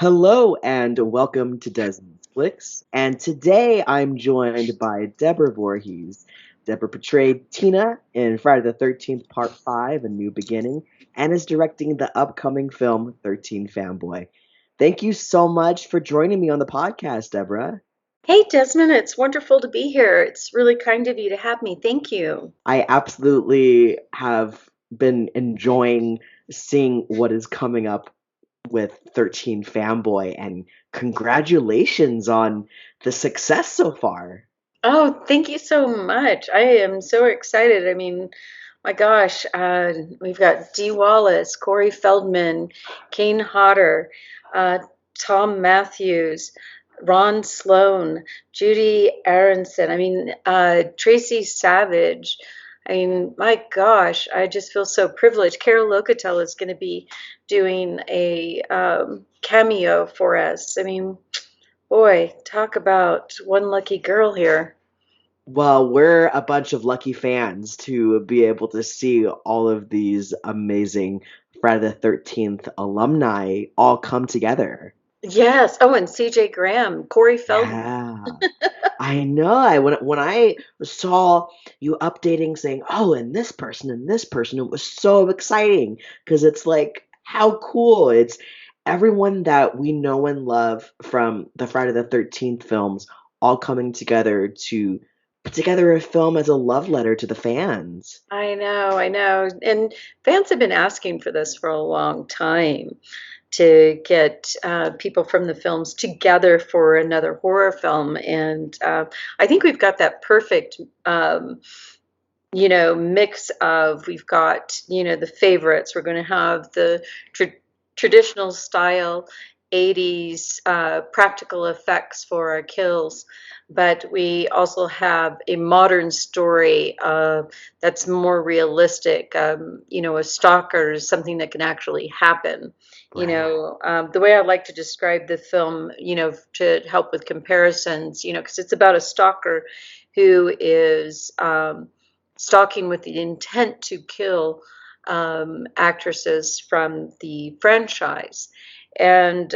Hello and welcome to Desmond's Flicks. And today I'm joined by Deborah Voorhees. Deborah portrayed Tina in Friday the 13th Part 5, A New Beginning, and is directing the upcoming film 13 Fanboy. Thank you so much for joining me on the podcast, Deborah. Hey, Desmond, it's wonderful to be here. It's really kind of you to have me. Thank you. I absolutely have been enjoying seeing what is coming up with 13 Fanboy, and congratulations on the success so far. Oh, thank you so much. I am so excited. I mean, my gosh, we've got Dee Wallace, Corey Feldman, Kane Hodder, uh, Tom Matthews, Ron Sloan, Judy Aronson. I mean, Tracy Savage. I mean, my gosh, I just feel so privileged. Carol Locatel is going to be doing a cameo for us. I mean, boy, talk about one lucky girl here. Well, we're a bunch of lucky fans to be able to see all of these amazing Friday the 13th alumni all come together. Yes. Oh, and CJ Graham, Corey Feldman. Yeah. I know. When I saw you updating saying, "Oh, and this person," it was so exciting because it's like how cool. It's everyone that we know and love from the Friday the 13th films all coming together to put together a film as a love letter to the fans. I know, I know. And fans have been asking for this for a long time to get people from the films together for another horror film. And I think we've got that perfect, mix of we've got, the favorites. We're going to have the traditional style 80s practical effects for our kills, but we also have a modern story that's more realistic. A stalker is something that can actually happen. Right. The way I like to describe the film, to help with comparisons, because it's about a stalker who is stalking with the intent to kill actresses from the franchise. And,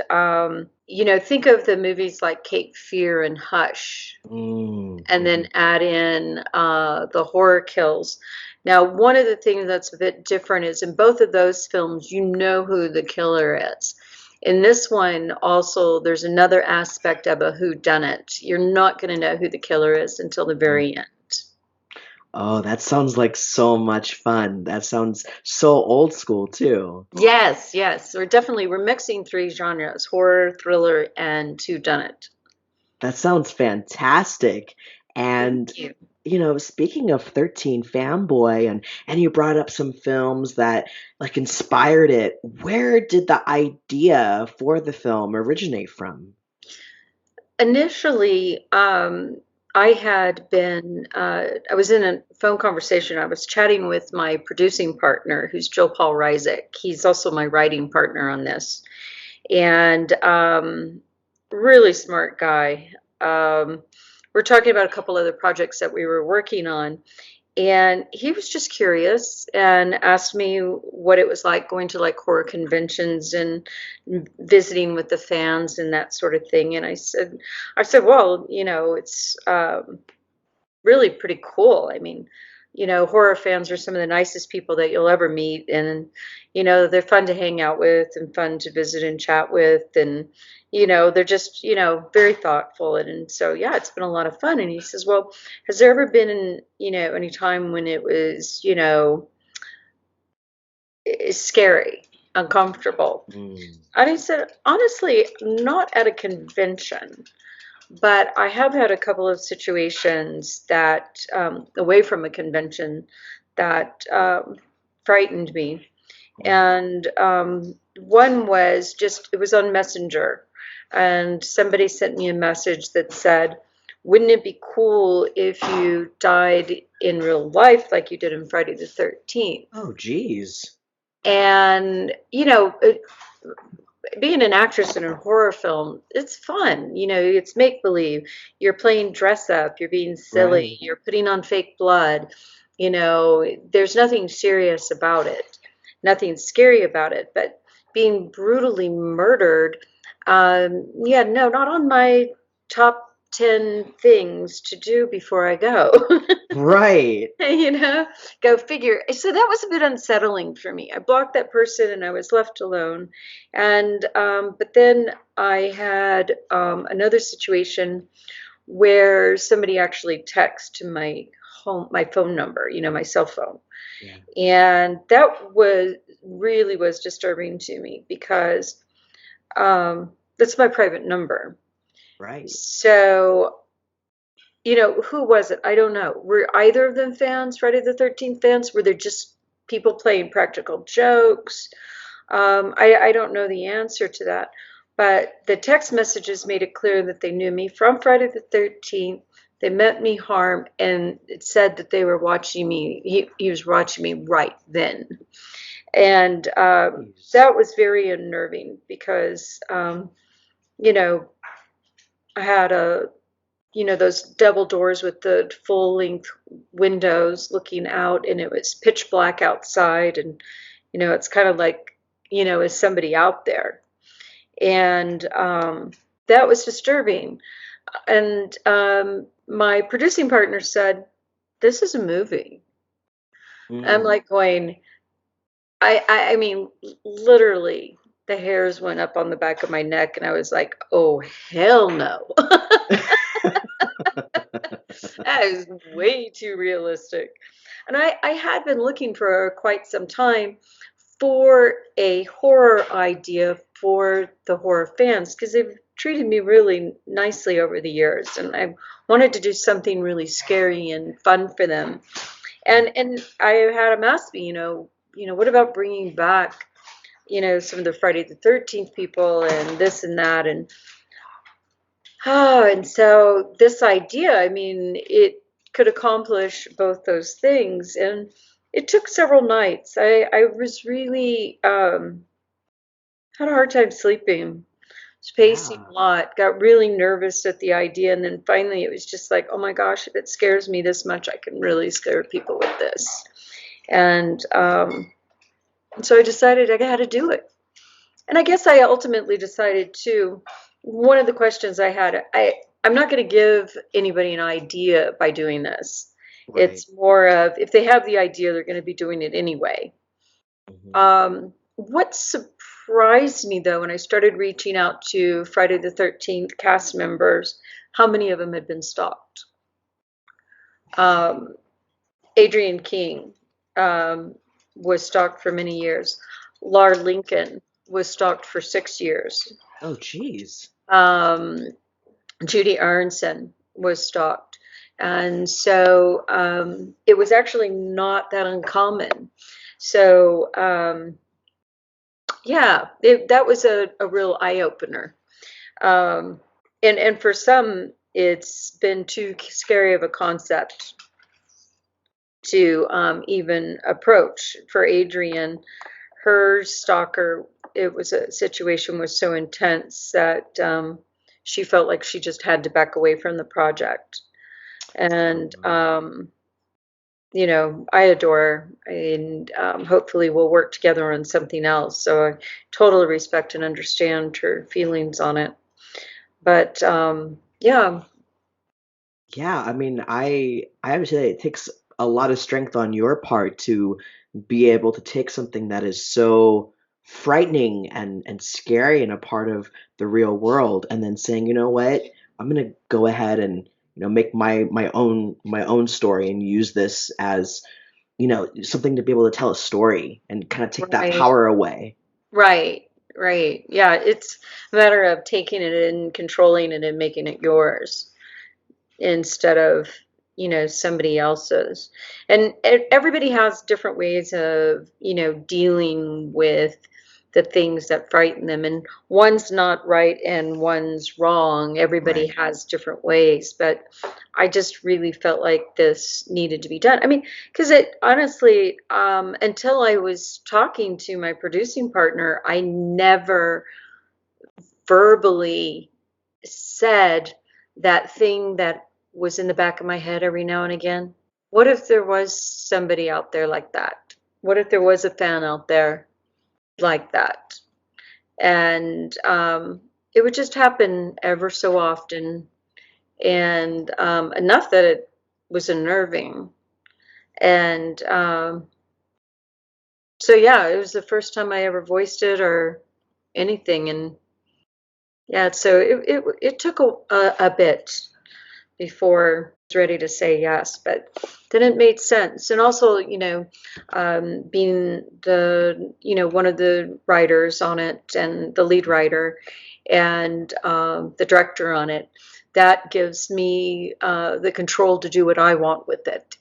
think of the movies like Cape Fear and Hush, and then Mhm. add in the horror kills. Now, one of the things that's a bit different is in both of those films, you know who the killer is. In this one, also, there's another aspect of a whodunit. You're not going to know who the killer is until the very end. Oh, that sounds like so much fun. That sounds so old school too. Yes, yes. We're mixing three genres: horror, thriller, and whodunit. That sounds fantastic. Thank And you. speaking of 13 Fanboy and you brought up some films that like inspired it. Where did the idea for the film originate from? Initially, I was in a phone conversation. I was chatting with my producing partner, who's Joe Paul Rysick. He's also my writing partner on this. And really smart guy. We're talking about a couple other projects that we were working on. And he was just curious and asked me what it was like going to like horror conventions and visiting with the fans and that sort of thing. And I said, well, it's really pretty cool. I mean, horror fans are some of the nicest people that you'll ever meet. And, they're fun to hang out with and fun to visit and chat with. And, they're just, very thoughtful. And so, yeah, it's been a lot of fun. And he says, well, has there ever been, any time when it was, scary, uncomfortable? Mm. And I said, honestly, not at a convention. But I have had a couple of situations that, away from a convention, that frightened me. And one was just, it was on Messenger. And somebody sent me a message that said, wouldn't it be cool if you died in real life like you did in Friday the 13th? Oh, geez. And, being an actress in a horror film, it's fun. It's make believe. You're playing dress up, you're being silly, Right. you're putting on fake blood. There's nothing serious about it, nothing scary about it. But being brutally murdered, Yeah, no, not on my top 10 things to do before I go. Right. You know, go figure. So that was a bit unsettling for me. I blocked that person and I was left alone. And but then I had another situation where somebody actually texted my phone number, my cell phone. Yeah. And that was disturbing to me because that's my private number. Right. So, who was it? I don't know. Were either of them fans, Friday the 13th fans? Were there just people playing practical jokes? I don't know the answer to that. But the text messages made it clear that they knew me from Friday the 13th. They meant me harm, and it said that they were watching me. He was watching me right then. And Jeez. that was very unnerving because, you know, I had those double doors with the full length windows looking out, and it was pitch black outside. And, it's kind of like, is somebody out there? And that was disturbing. And my producing partner said, "This is a movie." I'm Mm. like going, I mean, literally, the hairs went up on the back of my neck, and I was like, "Oh, hell no." That is way too realistic. And I had been looking for quite some time for a horror idea for the horror fans because they've treated me really nicely over the years, and I wanted to do something really scary and fun for them. And I had them ask me, what about bringing back, some of the Friday the 13th people and this and that. And so this idea, I mean, it could accomplish both those things. And it took several nights. I was really, had a hard time sleeping, spacing Yeah. a lot, got really nervous at the idea. And then finally it was just like, oh my gosh, if it scares me this much, I can really scare people with this. And so I decided I had to do it. And I guess I ultimately decided too, one of the questions I had, I'm not going to give anybody an idea by doing this. Right. It's more of if they have the idea, they're going to be doing it anyway. Hmm. What surprised me though, when I started reaching out to Friday the 13th cast members, how many of them had been stalked. Um, Adrian King was stalked for many years. Lar Lincoln was stalked for 6 years. Oh, geez. Um, Judy Aronson was stalked. And so it was actually not that uncommon. So, yeah, that was a real eye opener. Um, and for some, it's been too scary of a concept to even approach. For Adrian, her stalker, it was a situation was so intense that she felt like she just had to back away from the project. Oh, And wow. I adore her, and hopefully we'll work together on something else. So I totally respect and understand her feelings on it. But yeah, Yeah, I mean, I have to say it takes a lot of strength on your part to be able to take something that is so frightening and scary and a part of the real world, and then saying, you know what, I'm gonna go ahead and make my own story and use this as something to be able to tell a story and kind of take that right, power away. right, right. Yeah, it's a matter of taking it and controlling it and making it yours, instead of somebody else's. And everybody has different ways of dealing with the things that frighten them, and one's not right and one's wrong. Everybody Right. has different ways, but I just really felt like this needed to be done. I mean, because it honestly, until I was talking to my producing partner, I never verbally said that thing that was in the back of my head every now and again. What if there was somebody out there like that? What if there was a fan out there like that? And it would just happen ever so often, and enough that it was unnerving. And so yeah, it was the first time I ever voiced it or anything, and yeah, so it took a bit before I was ready to say yes, but then it made sense. And also, being the one of the writers on it and the lead writer and the director on it, that gives me the control to do what I want with it.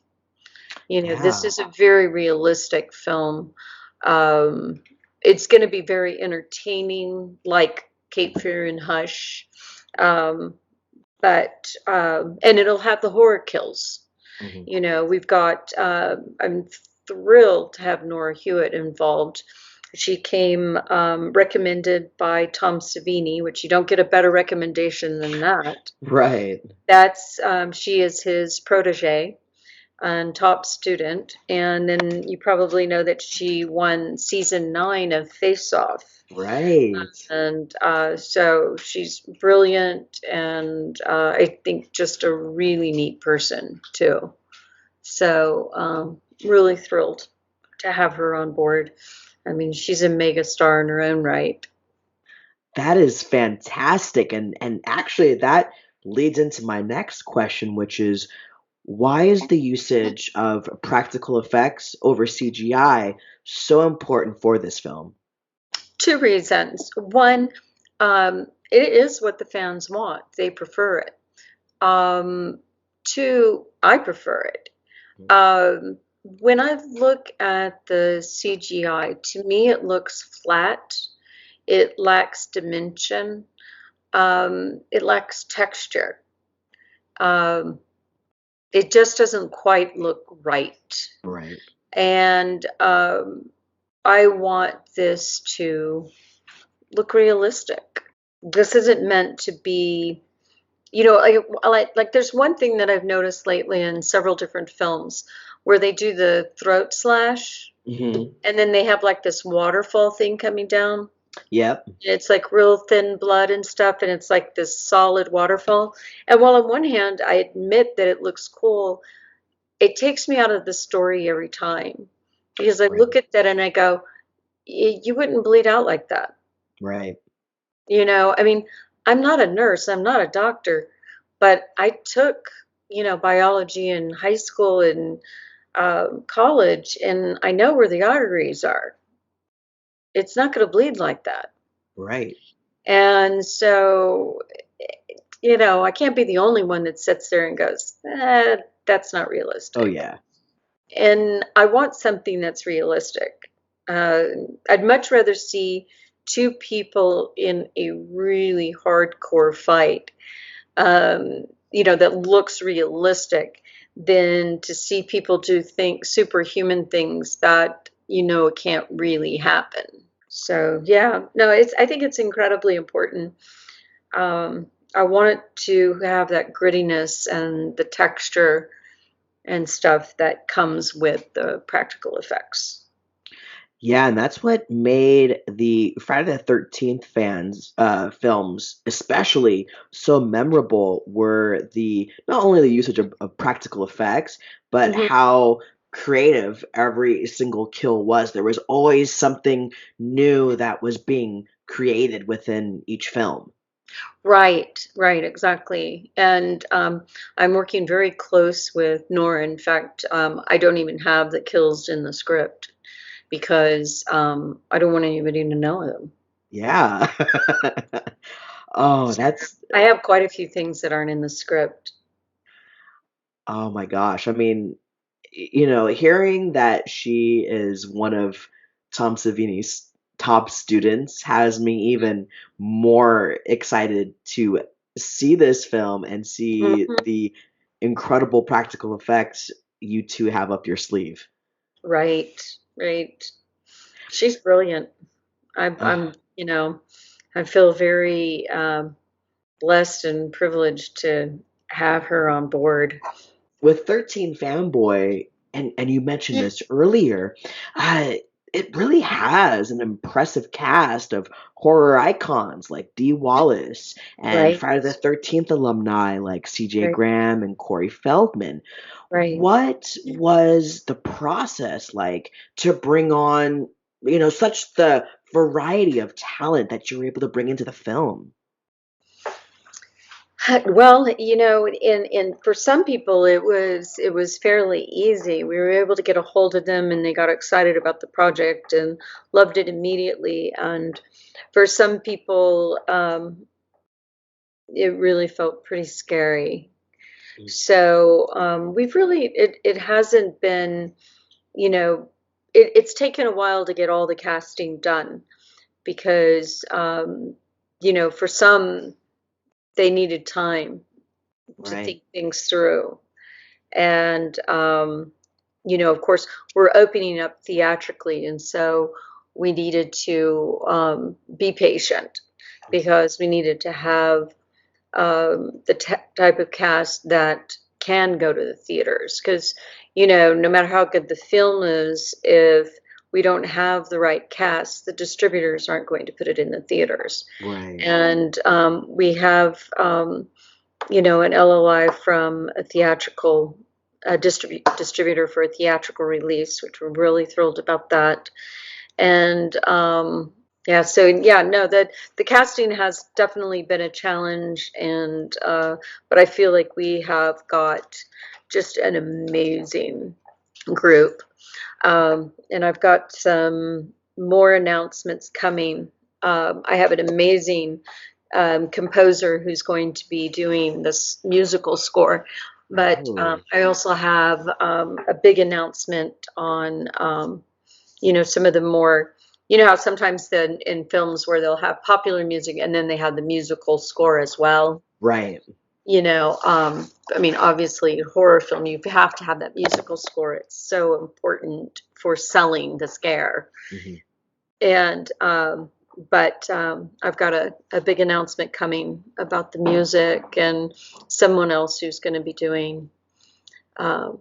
This Yeah. is a very realistic film. Um, it's going to be very entertaining, like Cape Fear and Hush, um, but and it'll have the horror kills. Mhm. We've got. I'm thrilled to have Nora Hewitt involved. She came recommended by Tom Savini, which you don't get a better recommendation than that. Right. That's she is his protege and top student. And then you probably know that she won season 9 of Face Off. Right. And so she's brilliant and I think just a really neat person, too. So, really thrilled to have her on board. I mean, she's a mega star in her own right. That is fantastic. And actually that leads into my next question, which is why is the usage of practical effects over CGI so important for this film? Two reasons. One, it is what the fans want, they prefer it. Um, Two, I prefer it. When I look at the CGI, to me it looks flat. It lacks dimension. It lacks texture. Um, it just doesn't quite look right. Right. And I want this to look realistic. This isn't meant to be, like there's one thing that I've noticed lately in several different films where they do the throat slash Hmm. and then they have like this waterfall thing coming down. Yep. It's like real thin blood and stuff, and it's like this solid waterfall. And while on one hand, I admit that it looks cool, it takes me out of the story every time because I Right. look at that and I go, You wouldn't bleed out like that." Right. I mean, I'm not a nurse, I'm not a doctor, but I took, biology in high school and college, and I know where the arteries are. It's not going to bleed like that. Right. And so, I can't be the only one that sits there and goes, that's not Oh realistic. yeah. And I want something that's realistic. Uh, I'd much rather see two people in a really hardcore fight, that looks realistic, than to see people do superhuman things that it can't really happen. So yeah, no, I think it's incredibly important. I want it to have that grittiness and the texture and stuff that comes with the practical effects. Yeah, and that's what made the Friday the 13th films especially so memorable were the not only the usage of practical effects, but Hmm. how creative every single kill was. There was always something new that was being created within each film. Right, right, exactly. And I'm working very close with Nora. In fact, I don't even have the kills in the script because I don't want anybody to know them. Yeah. Oh, So that's I have quite a few things that aren't in the script. oh my gosh. I mean, hearing that she is one of Tom Savini's top students has me even more excited to see this film and see Hmm. the incredible practical effects you two have up your sleeve. Right, right. She's brilliant. I'm, Uh, I'm, you know, I feel very blessed and privileged to have her on board. with 13 Fanboy, and you mentioned this earlier, uh, it really has an impressive cast of horror icons like Dee Wallace and Right, Friday the 13th alumni like CJ right, Graham and Corey Feldman. right. What was the process like to bring on, such the variety of talent that you were able to bring into the film? Well, in for some people it was fairly easy. We were able to get a hold of them and they got excited about the project and loved it immediately. And for some people, it really felt pretty scary. So we've really it hasn't been, you know, it's taken a while to get all the casting done because for some they needed time to Right. think things through. And, of course, we're opening up theatrically. And so we needed to be patient because we needed to have the type of cast that can go to the theaters. Because, no matter how good the film is, if we don't have the right cast, the distributors aren't going to put it in the theaters. Right. And we have an LOI from a theatrical distributor for a theatrical release, which we're really thrilled about that. And yeah, so yeah, no, that the casting has definitely been a challenge, and but I feel like we have got just an amazing group, and I've got some more announcements coming. I have an amazing composer who's going to be doing this musical score. But Oh, I also have a big announcement on, some of the more, how sometimes in films where they'll have popular music and then they have the musical score as well. right. I mean, obviously, horror film, you have to have that musical score. It's so important for selling the scare. Mhm. And but I've got a big announcement coming about the music and someone else who's going to be doing um,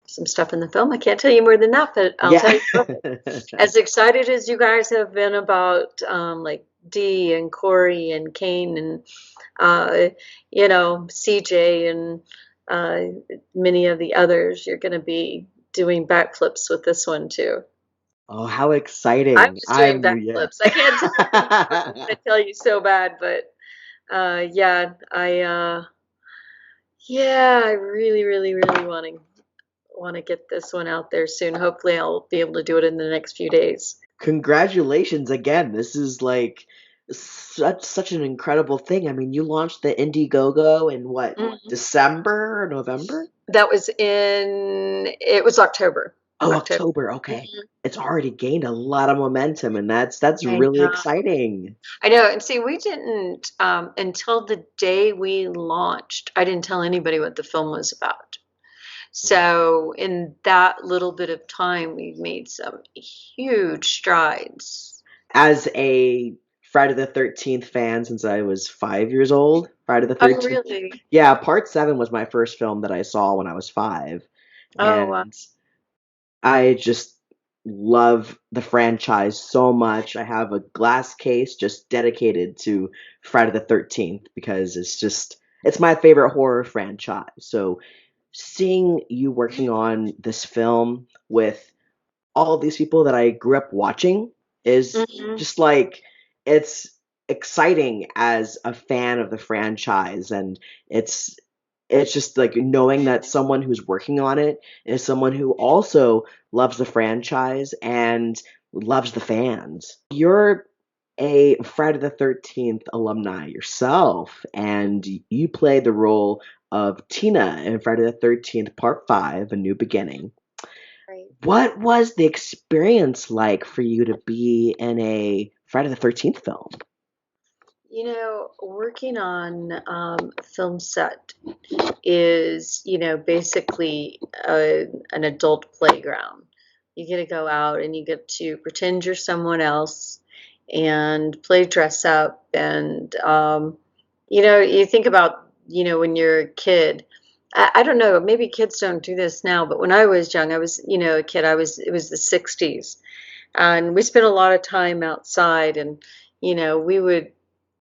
some stuff in the film. I can't tell you more than that, but I'll tell Yeah. you as excited as you guys have been about like Dee and Corey and Kane and CJ and many of the others, you're going to be doing backflips with this one too. Oh, how I exciting. was doing Yeah. backflips. I can't tell you. I want to tell you so bad, but yeah, I really, really, really want to get this one out there soon. Hopefully, I'll be able to do it in the next few days. Congratulations again. This is like such an incredible thing. I mean, you launched the Indiegogo in what, Mhm. December or November? It was October. Oh, October. October. Okay. Mhm. It's already gained a lot of momentum, and that's I really know. exciting. I know. And see, we didn't, until the day we launched, I didn't tell anybody what the film was about. So in that little bit of time, we've made some huge strides. As a Friday the 13th fan since I was 5 years old, Friday the Oh, 13th. really? Yeah, part seven was my first film that I saw when I was five. Oh, wow. And I just love the franchise so much. I have a glass case just dedicated to Friday the 13th because it's my favorite horror franchise. So seeing you working on this film with all of these people that I grew up watching is Mhm. just like it's exciting as a fan of the franchise, and it's it's just like knowing that someone who's working on it is someone who also loves the franchise and loves the fans. You're a Friday the 13th alumni yourself, and you play the role of Tina in Friday the 13th Part 5, A New Beginning. Right. What was the experience like for you to be in a Friday the 13th film? Working on a film set is, basically an adult playground. You get to go out and you get to pretend you're someone else and play dress up. And, you think about, when you're a kid. I don't know, maybe kids don't do this now, but when I was young, I was, a kid, it was the 60s. And we spent a lot of time outside, and we would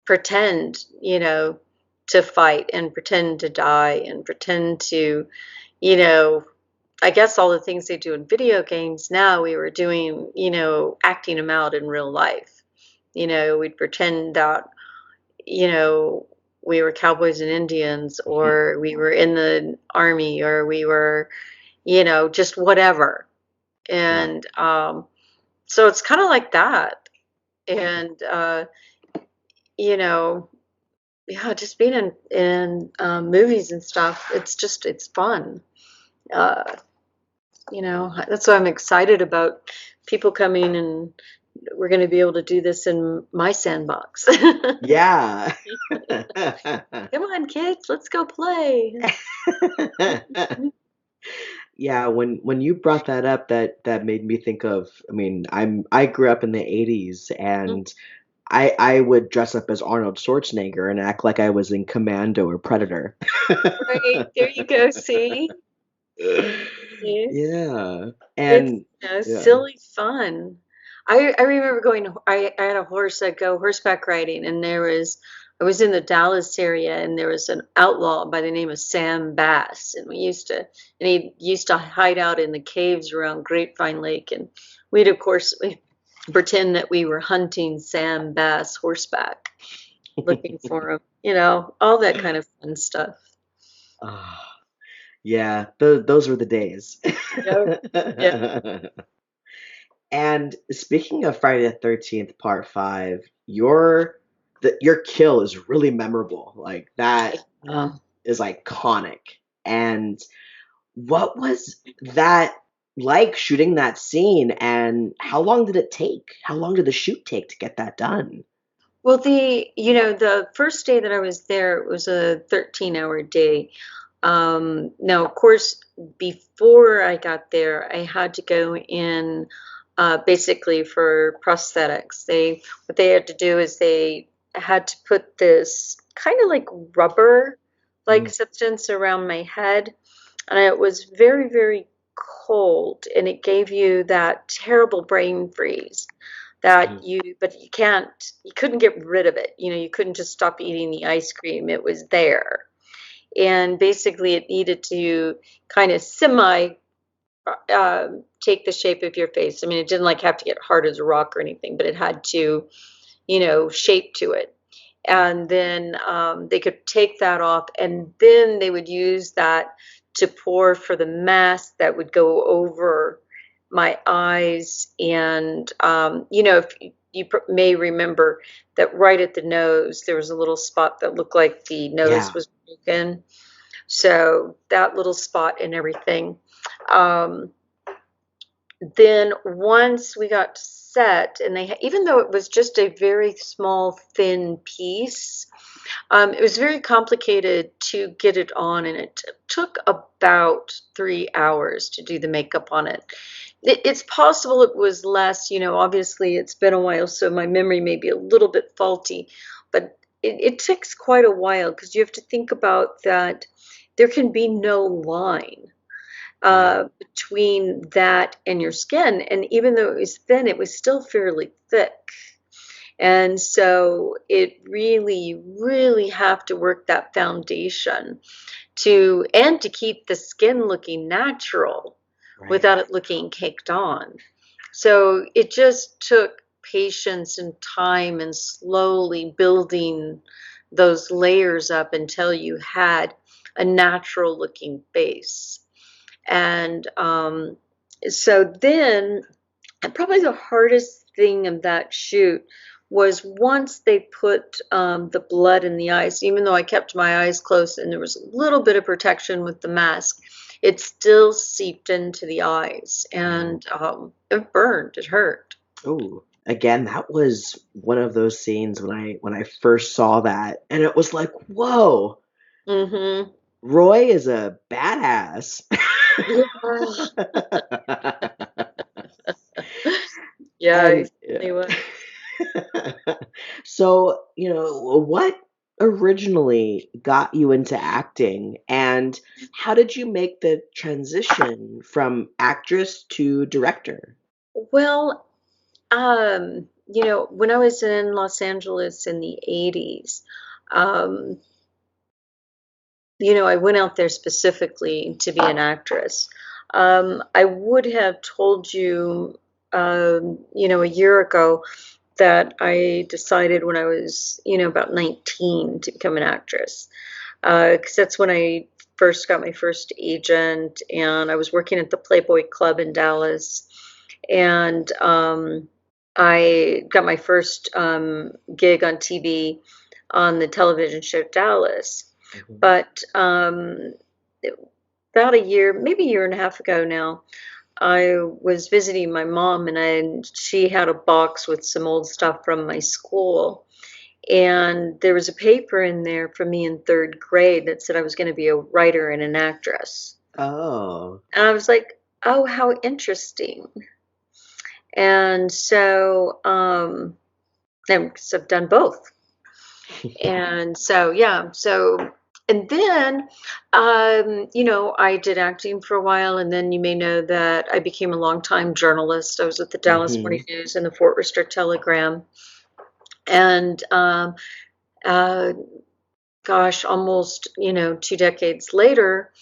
pretend, to fight and pretend to die and pretend to, you know, I guess all the things they do in video games now, we were doing, acting them out in real life. We'd pretend that, you know, we were cowboys and Indians, or we were in the army, or we were, just whatever. Yeah. And so it's kind of like that. And, you know, yeah, just being in movies and stuff, it's fun. Uh, that's why I'm excited about people coming, and we're going to be able to do this in my sandbox. Yeah. Come on, kids, let's go play. Yeah, when you brought that up, that made me think of, I mean, I grew up in the 80s, and I would dress up as Arnold Schwarzenegger and act like I was in Commando or Predator. Right, there you go. See? See? Yeah. It's, And yeah. silly fun. I remember I had a horse, I'd go horseback riding, and I was in the Dallas area, and there was an outlaw by the name of Sam Bass, and he used to hide out in the caves around Grapevine Lake, and of course, we pretend that we were hunting Sam Bass horseback, looking for him, all that kind of fun stuff. Ah, yeah, those were the days. Yep. Yeah. And speaking of Friday the 13th Part 5, your kill is really memorable. Like that Yeah. is iconic. And what was that like, shooting that scene, and how long did it take? How long did the shoot take to get that done? Well, the first day that I was there, it was a 13-hour day. Now, of course, before I got there, I had to go in basically for prosthetics. What they had to do is they had to put this kind of like rubber like Mm, substance around my head, and it was very, very cold, and it gave you that terrible brain freeze mm, but you couldn't get rid of it. You couldn't just stop eating the ice cream. It was there. And basically, it needed to kind of take the shape of your face. I mean, it didn't like have to get hard as a rock or anything, but it had to, shape to it. And then they could take that off, and then they would use that to pour for the mask that would go over my eyes. And if may remember that right at the nose there was a little spot that looked like the nose yeah. was broken, so that little spot and everything. um, then once we got set, and even though it was just a very small thin piece, it was very complicated to get it on, and it took about 3 hours to do the makeup on it. It's possible it was less. Obviously it's been a while, so my memory may be a little bit faulty, but it takes quite a while, because you have to think about that there can be no line Mm, between that and your skin. And even though it was thin, it was still fairly thick. And so it really, you really have to work that foundation to keep the skin looking natural right. without it looking caked on. So it just took patience and time and slowly building those layers up until you had a natural looking face. And so then, and probably the hardest thing of that shoot was once they put the blood in the eyes. Even though I kept my eyes closed and there was a little bit of protection with the mask, it still seeped into the eyes, Mm. and it burned. It hurt. Ooh. Again, that was one of those scenes when I first saw that, and it was like, whoa, Mm-hmm. Roy is a badass. Yeah. Yeah, he And certainly was. so, what originally got you into acting, and how did you make the transition from actress to director? Well, When I was in Los Angeles in the 80s, um, I went out there specifically to be an actress. I would have told you, a year ago that I decided when I was, about 19 to become an actress. Because that's when I first got my first agent, and I was working at the Playboy Club in Dallas. And I got my first gig on TV on the television show Dallas. Mhm. But about a year, maybe a year and a half ago now, I was visiting my mom, and she had a box with some old stuff from my school. And there was a paper in there for me in third grade that said I was going to be a writer and an actress. Oh. And I was like, oh, how interesting. And so, and 'cause I've done both. And so, yeah, and then, I did acting for a while, and then you may know that I became a longtime journalist. I was at the Dallas Morning Mhm. News and the Fort Worcester Telegram. And, uh, gosh, almost, 2 decades later,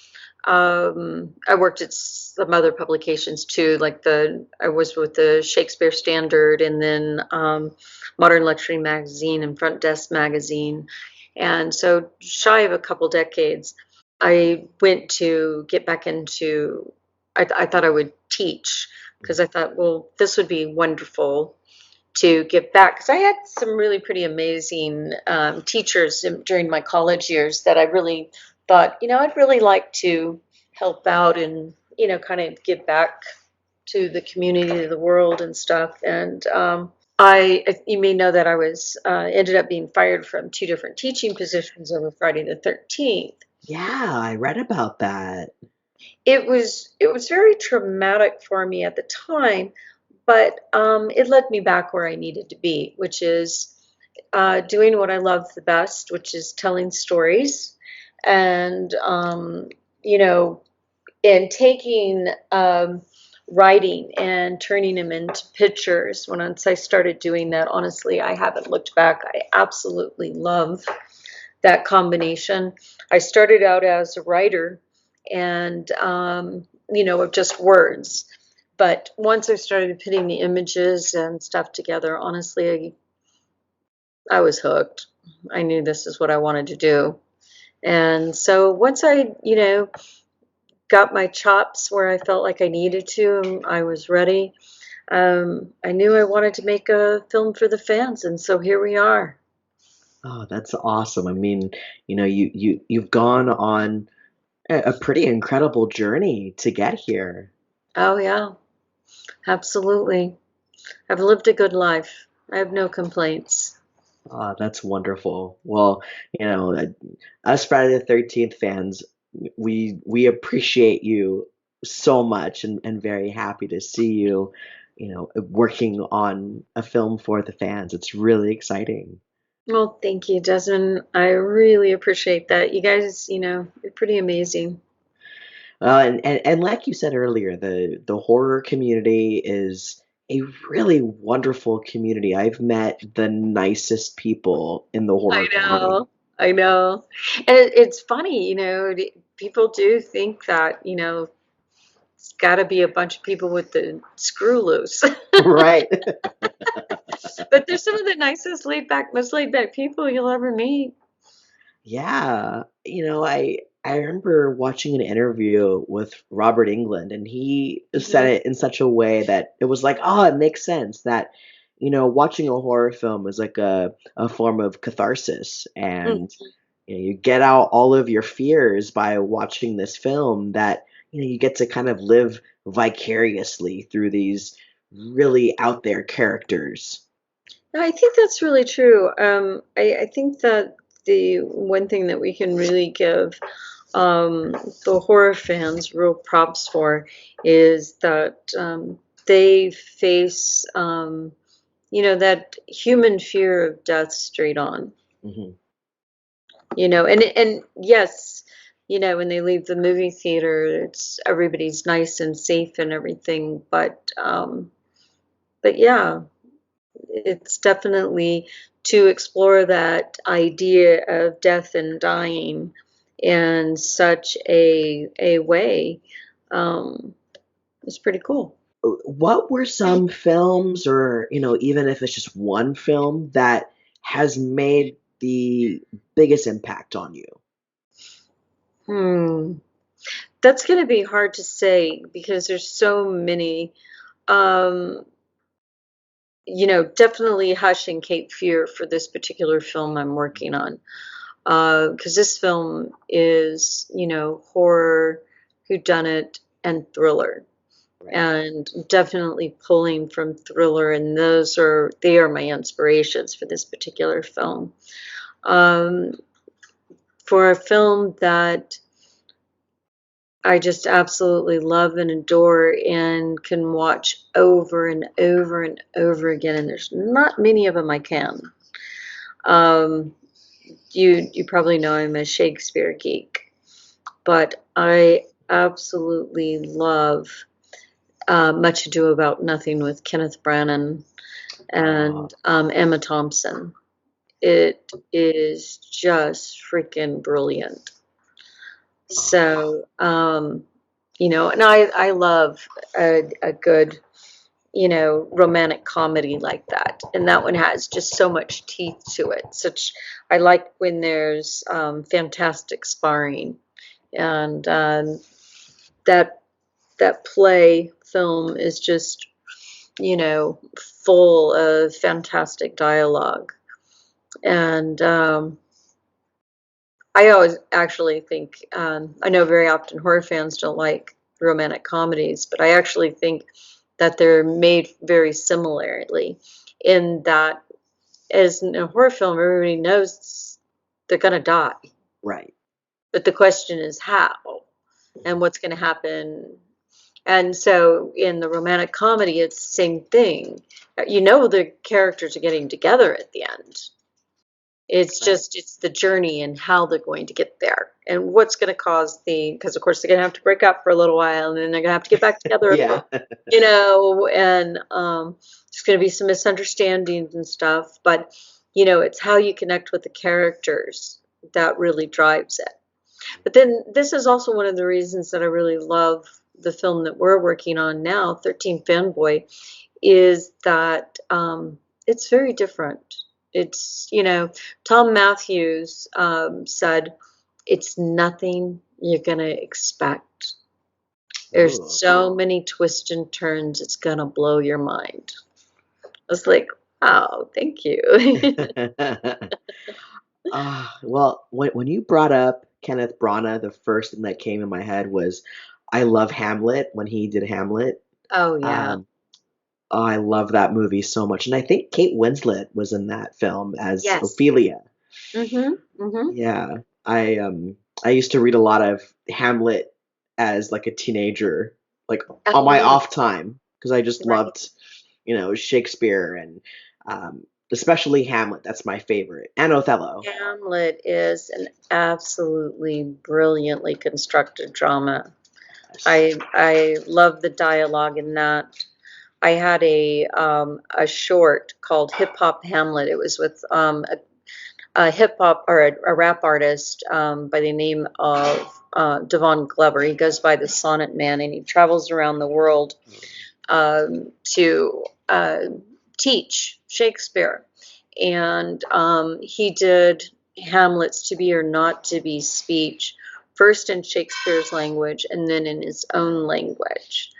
I worked at some other publications too, like I was with the Shakespeare Standard, and then Modern Luxury Magazine and Front Desk Magazine. And so, shy of a couple decades, I went to get back into. I thought I would teach because I thought, well, this would be wonderful to give back, because I had some really pretty amazing teachers during my college years that I really thought, I'd really like to help out and, kind of give back to the community, to the world and stuff. And you may know that I was ended up being fired from two different teaching positions over Friday the 13th. Yeah, I read about that. It was very traumatic for me at the time, but it led me back where I needed to be, which is doing what I love the best, which is telling stories, and you know, and taking writing and turning them into pictures. Once I started doing that, honestly, I haven't looked back. I absolutely love that combination. I started out as a writer, and of just words. But once I started putting the images and stuff together, honestly, I was hooked. I knew this is what I wanted to do. And so once I, got my chops where I felt like I needed to, and I was ready, I knew I wanted to make a film for the fans. And so here we are. Oh, that's awesome. I mean, you've gone on a pretty incredible journey to get here. Oh, yeah, absolutely. I've lived a good life. I have no complaints. Ah, that's wonderful. Well, us Friday the 13th fans, we appreciate you so much, and very happy to see you, working on a film for the fans. It's really exciting. Well, thank you, Desmond. I really appreciate that. You guys, you're pretty amazing. And like you said earlier, the horror community is a really wonderful community. I've met the nicest people in the I horror community. know. I know. And it's funny, people do think that, it's got to be a bunch of people with the screw loose. Right. But they're some of the nicest laid back, most laid back people you'll ever meet. Yeah, I remember watching an interview with Robert England, and he said Hmm. it in such a way that it was like, oh, it makes sense that, watching a horror film is like a form of catharsis, and you get out all of your fears by watching this film that, you get to kind of live vicariously through these really out there characters. No, I think that's really true. I think that the one thing that we can really give um, the horror fans real props for is that they face, that human fear of death straight on. Hmm. And yes, when they leave the movie theater, everybody's nice and safe and everything, but yeah. it's definitely to explore that idea of death and dying in such a way. Um, it's pretty cool. What were some films, or even if it's just one film that has made the biggest impact on you? Hmm. That's going to be hard to say because there's so many. Um, definitely Hush and Cape Fear for this particular film I'm working on. Because this film is, horror, whodunit, and thriller. Right. And definitely pulling from thriller, and they are my inspirations for this particular film. Um, for a film that I just absolutely love and adore and can watch over and over and over again, and there's not many of them I can. Um, you probably know I'm a Shakespeare geek, but I absolutely love Much Ado About Nothing with Kenneth Branagh Uh, and Emma Thompson. It is just freaking brilliant. uh, So, and I love a good, romantic comedy like that. And that one has just so much teeth to it. I like when there's fantastic sparring, and that that play film is just, full of fantastic dialogue. And I always actually think, I know very often horror fans don't like romantic comedies, but I actually think that they're made very similarly in that, as in a horror film, everybody knows they're going to die. right. But the question is how and what's going to happen. And so in the romantic comedy, it's the same thing. The characters are getting together at the end. Right. It's the journey and how they're going to get there and what's going to cause because of course they're going to have to break up for a little while and then they're going to have to get back together, Yeah. and there's going to be some misunderstandings and stuff. But, it's how you connect with the characters that really drives it. But then this is also one of the reasons that I really love the film that we're working on now, 13 Fanboy, is that it's very different. It's, Tom Matthews said, it's nothing you're going to expect. There's Ooh. so many twists and turns, it's going to blow your mind. I was like, wow, thank you. Well, when you brought up Kenneth Branagh, the first thing that came in my head was I love Hamlet when he did Hamlet. Oh, yeah. Um, oh, I love that movie so much, and I think Kate Winslet was in that film as Yes. Ophelia. Mm-hmm. Mm-hmm. Yeah, I used to read a lot of Hamlet as like a teenager, like on my Oh, off time, because I just right. loved, Shakespeare and um, especially Hamlet. That's my favorite, and Othello. Hamlet is an absolutely brilliantly constructed drama. Yes. I love the dialogue in that. I had a short called Hip Hop Hamlet. It was with a hip hop or a rap artist by the name of Devon Glover. He goes by the Sonnet Man, and he travels around the world to teach Shakespeare. And he did Hamlet's To Be or Not to Be speech, first in Shakespeare's language and then in his own language.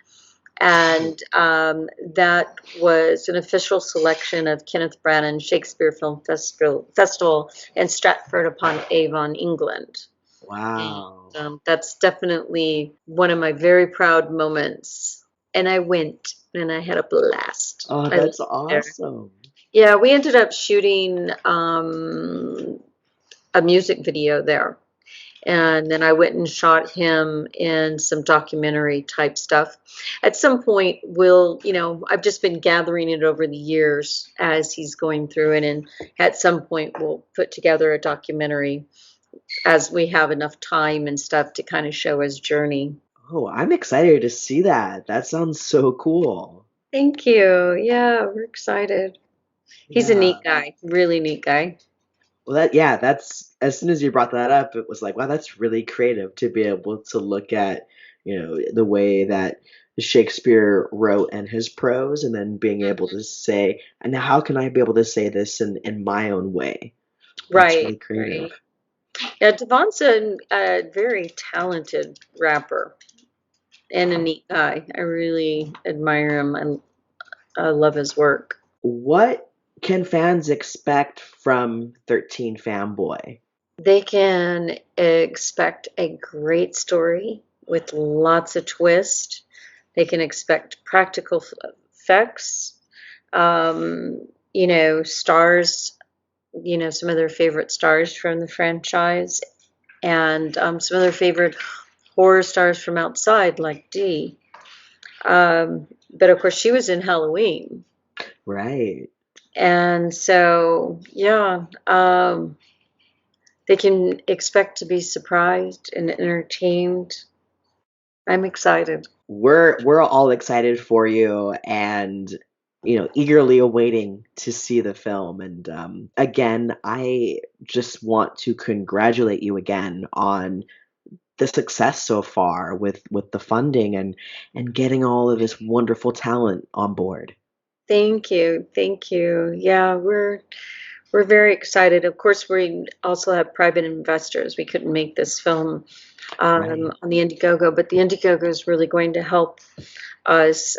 And that was an official selection of Kenneth Branagh Shakespeare Film Festival in Stratford upon Avon, England. And Wow. that's definitely one of my very proud moments. And I went and I had a blast. Oh, I loved that's it there. awesome. Yeah, we ended up shooting a music video there. And then I went and shot him in some documentary type stuff. At some point, I've just been gathering it over the years as he's going through it. And at some point, we'll put together a documentary as we have enough time and stuff to kind of show his journey. Oh, I'm excited to see that. That sounds so cool. Thank you. Yeah, we're excited. He's a neat Yeah. guy, really neat guy. Well, that's as soon as you brought that up, it was like, wow, that's really creative to be able to look at, the way that Shakespeare wrote and his prose, and then being able to say, and now how can I be able to say this in my own way? That's Right, really creative. right. Yeah, Devon's a very talented rapper and a neat guy. I really admire him and I love his work. What can fans expect from 13 Fanboy? They can expect a great story with lots of twist. They can expect practical effects, stars, some of their favorite stars from the franchise, and some of their favorite horror stars from outside, like Dee. But of course, she was in Halloween. Right. And so, yeah, they can expect to be surprised and entertained. I'm excited. We're all excited for you, and eagerly awaiting to see the film. And again, I just want to congratulate you again on the success so far with the funding and getting all of this wonderful talent on board. Thank you. Thank you. Yeah, we're very excited. Of course, we also have private investors. We couldn't make this film Right. on the Indiegogo, but the Indiegogo is really going to help us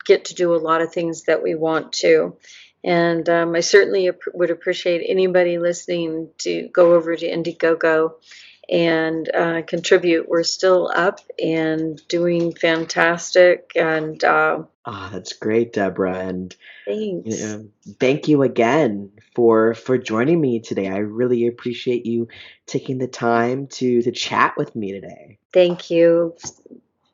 get to do a lot of things that we want to. And I certainly would appreciate anybody listening to go over to Indiegogo and contribute. We're still up and doing fantastic. And Ah, that's great, Deborah. And you thanks. know, thank you again for joining me today. I really appreciate you taking the time to chat with me today. Thank you.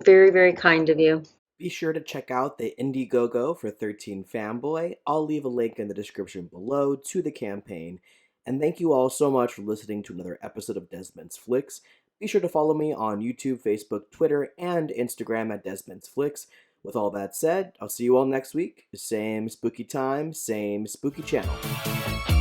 Very, very kind of you. Be sure to check out the Indiegogo for 13 Fanboy. I'll leave a link in the description below to the campaign. And thank you all so much for listening to another episode of Desmond's Flicks. Be sure to follow me on YouTube, Facebook, Twitter, and Instagram at Desmond's Flicks. With all that said, I'll see you all next week. Same spooky time, same spooky channel.